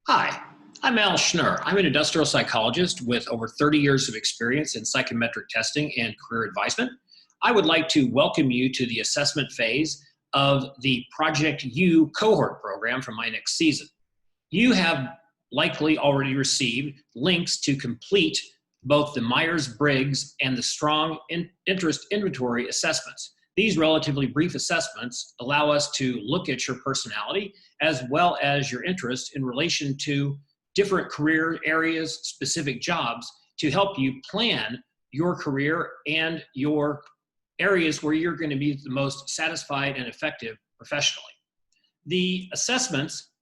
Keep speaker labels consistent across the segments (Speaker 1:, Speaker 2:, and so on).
Speaker 1: Hi, I'm Al Schnurr. I'm an industrial psychologist with over 30 years of experience in psychometric testing and career advisement. I would like to welcome you to the assessment phase of the Project You cohort program for my next season. You have likely already received links to complete both the Myers-Briggs and the Strong Interest Inventory assessments. These relatively brief assessments allow us to look at your personality as well as your interest in relation to different career areas, specific jobs, to help you plan your career and your areas where you're going to be the most satisfied and effective professionally. The assessments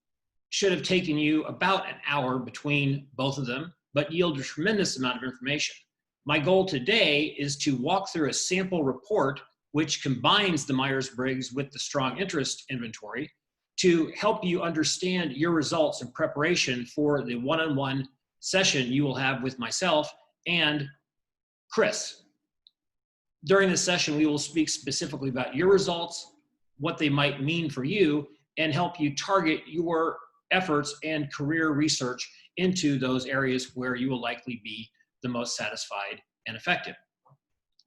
Speaker 1: should have taken you about an hour between both of them, but yield a tremendous amount of information. My goal today is to walk through a sample report which combines the Myers-Briggs with the Strong Interest Inventory to help you understand your results in preparation for the one-on-one session you will have with myself and Chris. During this session, we will speak specifically about your results, what they might mean for you, and help you target your efforts and career research into those areas where you will likely be the most satisfied and effective.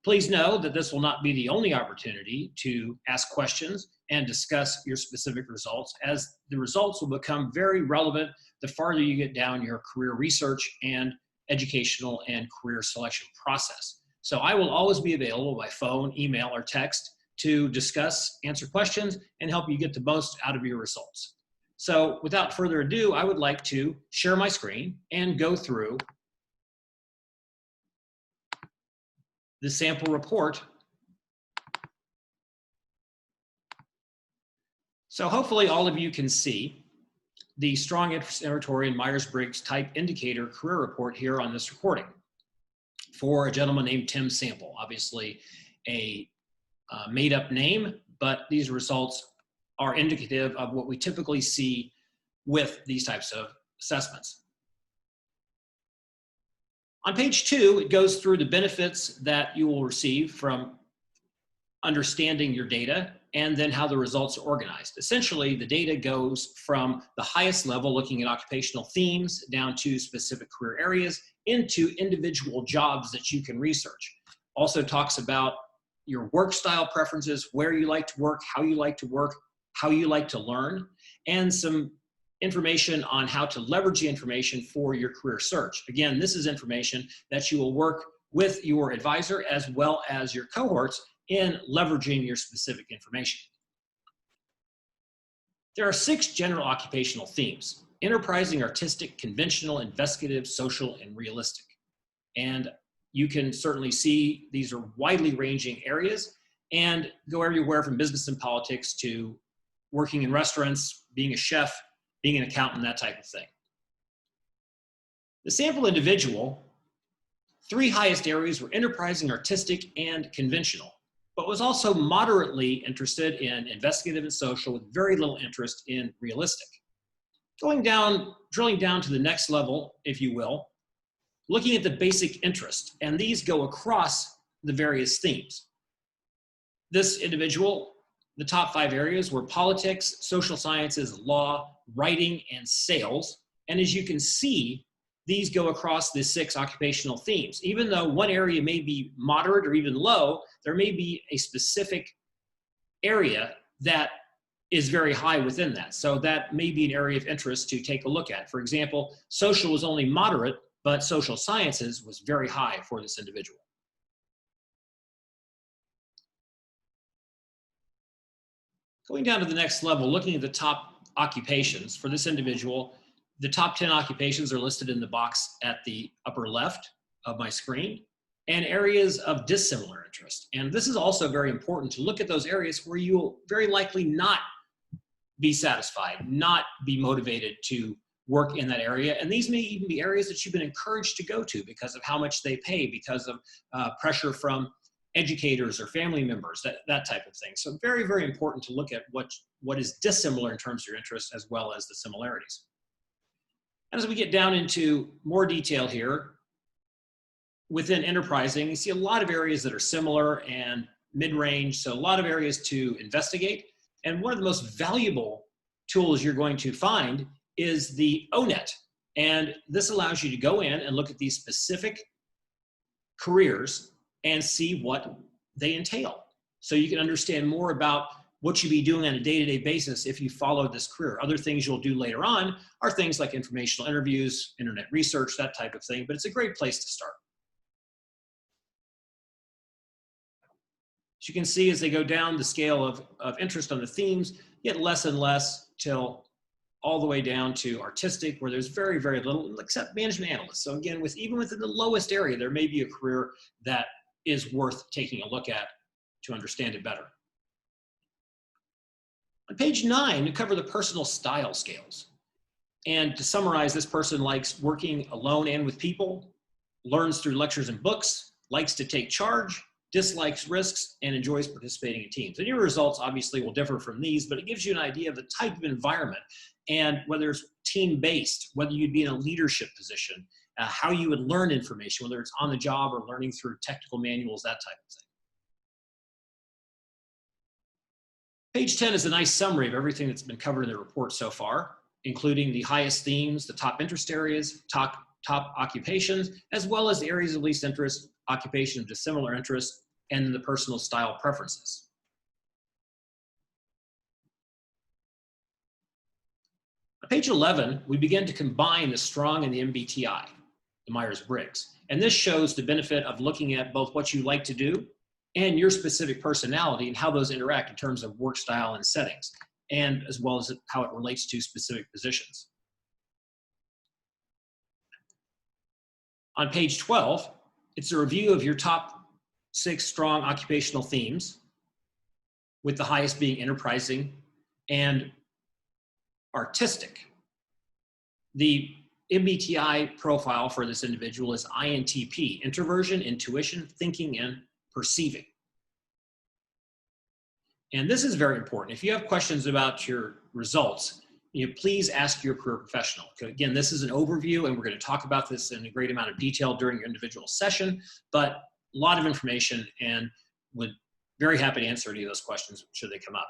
Speaker 1: Please know that this will not be the only opportunity to ask questions and discuss your specific results, as the results will become very relevant the farther you get down your career research and educational and career selection process. So I will always be available by phone, email, or text to discuss, answer questions, and help you get the most out of your results. So without further ado, I would like to share my screen and go through the sample report. So hopefully all of you can see the Strong Interest Inventory and Myers-Briggs Type Indicator Career Report here on this recording for a gentleman named Tim Sample. Obviously a made-up name, but these results are indicative of what we typically see with these types of assessments. On page 2, it goes through the benefits that you will receive from understanding your data and then how the results are organized. Essentially, the data goes from the highest level, looking at occupational themes, down to specific career areas, into individual jobs that you can research. Also talks about your work style preferences, where you like to work, how you like to learn, and some information on how to leverage the information for your career search. Again, this is information that you will work with your advisor as well as your cohorts in leveraging your specific information. There are 6 general occupational themes: enterprising, artistic, conventional, investigative, social, and realistic. And you can certainly see these are widely ranging areas and go everywhere from business and politics to working in restaurants, being a chef, being an accountant, that type of thing. The sample individual, 3 highest areas were enterprising, artistic, and conventional, but was also moderately interested in investigative and social with very little interest in realistic. Drilling down to the next level, if you will, looking at the basic interest, and these go across the various themes. This individual, the top 5 areas were politics, social sciences, law, writing, and sales. And as you can see, these go across the 6 occupational themes. Even though one area may be moderate or even low, there may be a specific area that is very high within that. So that may be an area of interest to take a look at. For example, social was only moderate, but social sciences was very high for this individual. Going down to the next level, looking at the top occupations for this individual, the top 10 occupations are listed in the box at the upper left of my screen, and areas of dissimilar interest. And this is also very important to look at those areas where you'll very likely not be satisfied, not be motivated to work in that area. And these may even be areas that you've been encouraged to go to because of how much they pay, because of pressure from educators or family members, that type of thing. So very, very important to look at what is dissimilar in terms of your interests as well as the similarities. And as we get down into more detail here, within enterprising, you see a lot of areas that are similar and mid-range, so a lot of areas to investigate. And one of the most valuable tools you're going to find is the ONET. And this allows you to go in and look at these specific careers and see what they entail. So you can understand more about what you'll be doing on a day-to-day basis if you follow this career. Other things you'll do later on are things like informational interviews, internet research, that type of thing, but it's a great place to start. As you can see, as they go down the scale of interest on the themes, get less and less till all the way down to artistic, where there's very, very little, except management analyst. So again, even within the lowest area, there may be a career that is worth taking a look at to understand it better. On page 9, we cover the personal style scales. And to summarize, this person likes working alone and with people, learns through lectures and books, likes to take charge, dislikes risks, and enjoys participating in teams. And your results obviously will differ from these, but it gives you an idea of the type of environment and whether it's team-based, whether you'd be in a leadership position, how you would learn information, whether it's on the job or learning through technical manuals, that type of thing. Page 10 is a nice summary of everything that's been covered in the report so far, including the highest themes, the top interest areas, top occupations, as well as the areas of least interest, occupations of dissimilar interest, and the personal style preferences. On page 11, we begin to combine the strong and the MBTI, the Myers-Briggs. And this shows the benefit of looking at both what you like to do and your specific personality and how those interact in terms of work style and settings, and as well as how it relates to specific positions. On page 12, it's a review of your top 6 strong occupational themes, with the highest being enterprising and artistic. The MBTI profile for this individual is INTP, introversion, intuition, thinking, and perceiving. And this is very important. If you have questions about your results, please ask your career professional. Again, this is an overview, and we're going to talk about this in a great amount of detail during your individual session, but a lot of information, and would very happy to answer any of those questions should they come up.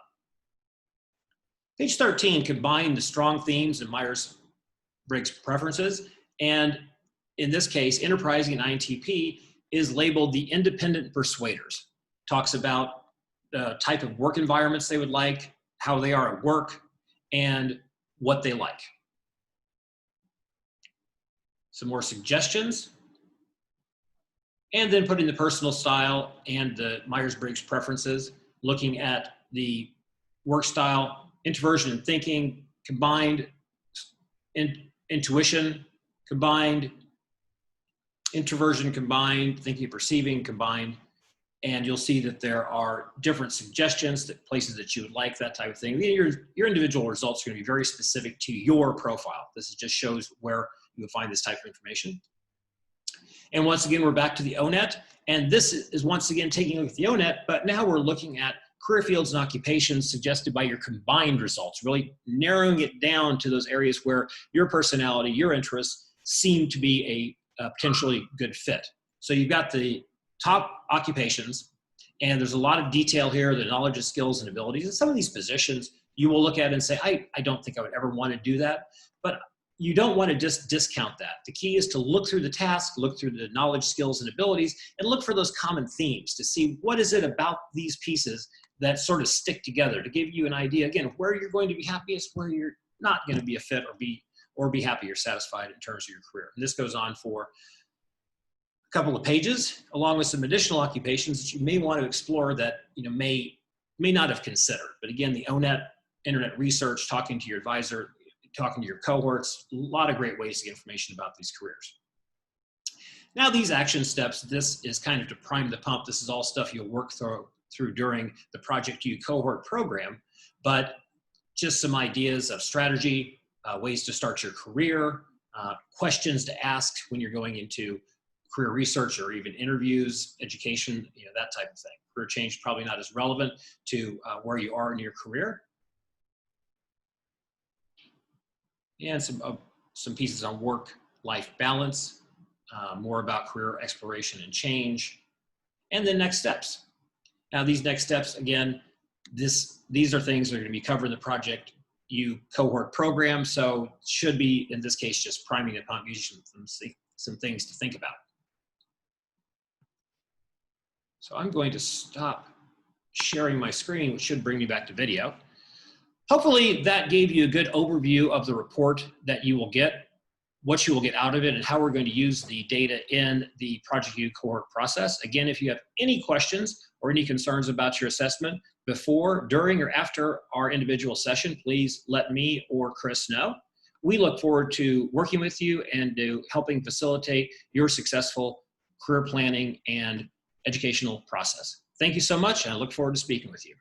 Speaker 1: Page 13, combine the strong themes and Myers-Briggs preferences. And in this case, enterprising and INTP is labeled the independent persuaders. Talks about the type of work environments they would like, how they are at work, and what they like. Some more suggestions. And then putting the personal style and the Myers-Briggs preferences, looking at the work style, introversion and thinking, combined intuition, combined introversion, combined thinking, perceiving, combined. And you'll see that there are different suggestions, that places that you would like, that type of thing. Your individual results are going to be very specific to your profile. This just shows where you will find this type of information. And once again, we're back to the ONET. And this is once again taking a look at the ONET, but now we're looking at career fields and occupations suggested by your combined results, really narrowing it down to those areas where your personality, your interests seem to be a potentially good fit. So you've got the top occupations, and there's a lot of detail here, the knowledge, skills, and abilities. And some of these positions you will look at and say, I don't think I would ever want to do that, but you don't want to just discount that. The key is to look through the task, look through the knowledge, skills, and abilities, and look for those common themes to see what is it about these pieces that sort of stick together to give you an idea, again, where you're going to be happiest, where you're not going to be a fit or be happy or satisfied in terms of your career. And this goes on for a couple of pages, along with some additional occupations that you may want to explore that may not have considered. But again, the ONET, internet research, talking to your advisor, talking to your cohorts, a lot of great ways to get information about these careers. Now these action steps, this is kind of to prime the pump. This is all stuff you'll work through during the ProjectYou cohort program, but just some ideas of strategy, ways to start your career, questions to ask when you're going into career research or even interviews, education, that type of thing. Career change probably not as relevant to where you are in your career. And some pieces on work-life balance, more about career exploration and change, and then next steps. Now these next steps, again, these are things that are going to be covered in the ProjectYou ProjectYou cohort program, so should be, in this case, just priming the pump, using some things to think about. So I'm going to stop sharing my screen, which should bring me back to video. Hopefully that gave you a good overview of the report that you will get, what you will get out of it, and how we're going to use the data in the ProjectYou cohort process. Again, if you have any questions or any concerns about your assessment before, during, or after our individual session, please let me or Chris know. We look forward to working with you and to helping facilitate your successful career planning and educational process. Thank you so much, and I look forward to speaking with you.